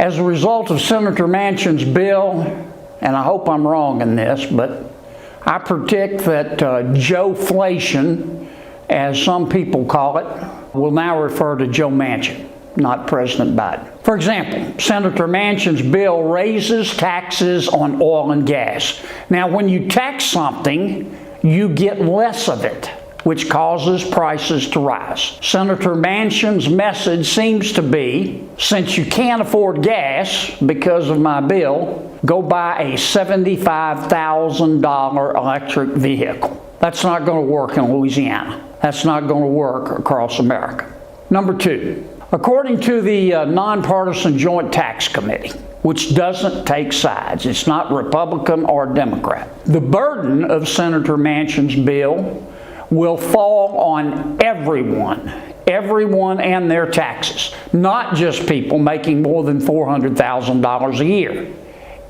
As a result of Senator Manchin's bill, and I hope I'm wrong in this, but I predict that Joeflation, as some people call it, will now refer to Joe Manchin, not President Biden. For example, Senator Manchin's bill raises taxes on oil and gas. Now, when you tax something, you get less of it, which causes prices to rise. Senator Manchin's message seems to be, since you can't afford gas because of my bill, go buy a $75,000 electric vehicle. That's not going to work in Louisiana. That's not going to work across America. Number two, according to the non-partisan Joint Tax Committee, which doesn't take sides, it's not Republican or Democrat, the burden of Senator Manchin's bill will fall on everyone and their taxes, not just people making more than $400,000 a year.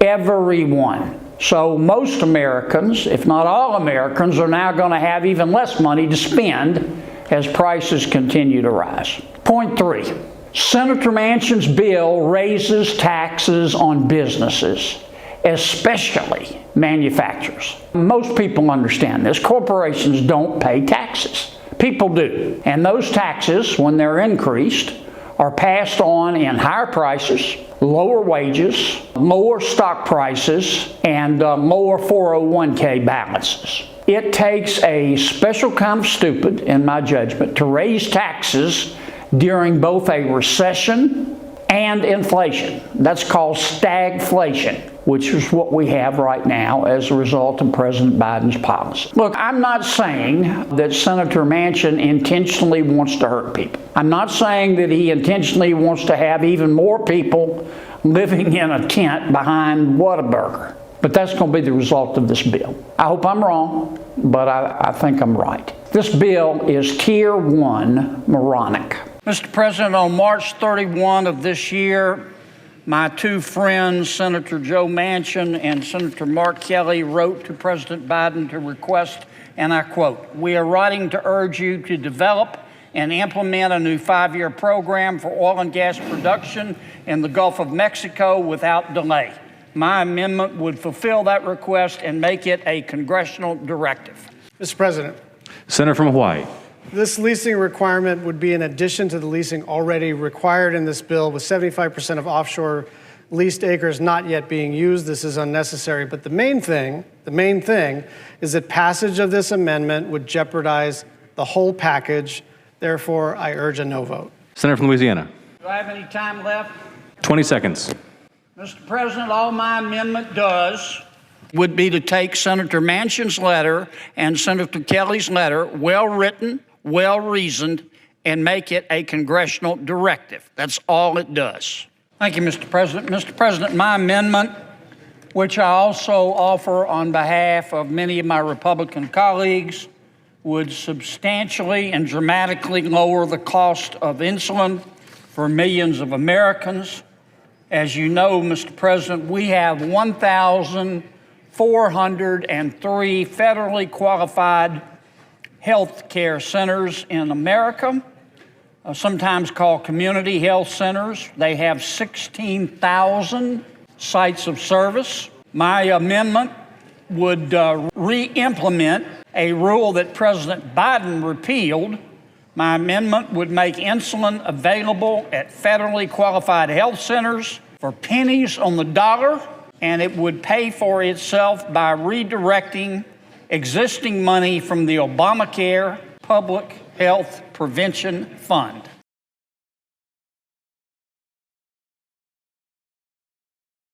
Everyone. So most Americans, if not all Americans, are now going to have even less money to spend as prices continue to rise. Point three, Senator Manchin's bill raises taxes on businesses, especially manufacturers. Most people understand this. Corporations don't pay taxes. People do. And those taxes, when they're increased, are passed on in higher prices, lower wages, lower stock prices, and lower 401k balances. It takes a special kind of stupid, in my judgment, to raise taxes during both a recession and inflation. That's called stagflation, which is what we have right now as a result of President Biden's policy. Look, I'm not saying that Senator Manchin intentionally wants to hurt people. I'm not saying that he intentionally wants to have even more people living in a tent behind Whataburger. But that's going to be the result of this bill. I hope I'm wrong, but I think I'm right. This bill is Tier 1 moronic. Mr. President, on March 31 of this year, my two friends, Senator Joe Manchin and Senator Mark Kelly, wrote to President Biden to request, and I quote, "We are writing to urge you to develop and implement a new 5-year program for oil and gas production in the Gulf of Mexico without delay. My amendment would fulfill that request and make it a congressional directive." Mr. President. Senator from Hawaii. This leasing requirement would be in addition to the leasing already required in this bill, with 75% of offshore leased acres not yet being used. This is unnecessary. But the main thing is that passage of this amendment would jeopardize the whole package. Therefore, I urge a no vote. Senator from Louisiana. Do I have any time left? 20 seconds. Mr. President, all my amendment does would be to take Senator Manchin's letter and Senator Kelly's letter, well-written, well-reasoned, and make it a congressional directive. That's all it does. Thank you, Mr. President. Mr. President, my amendment, which I also offer on behalf of many of my Republican colleagues, would substantially and dramatically lower the cost of insulin for millions of Americans. As you know, Mr. President, we have 1,403 federally qualified health care centers in America, sometimes called community health centers. They have 16,000 sites of service. My amendment would re-implement a rule that President Biden repealed. My amendment would make insulin available at federally qualified health centers for pennies on the dollar, and it would pay for itself by redirecting existing money from the Obamacare Public Health Prevention Fund.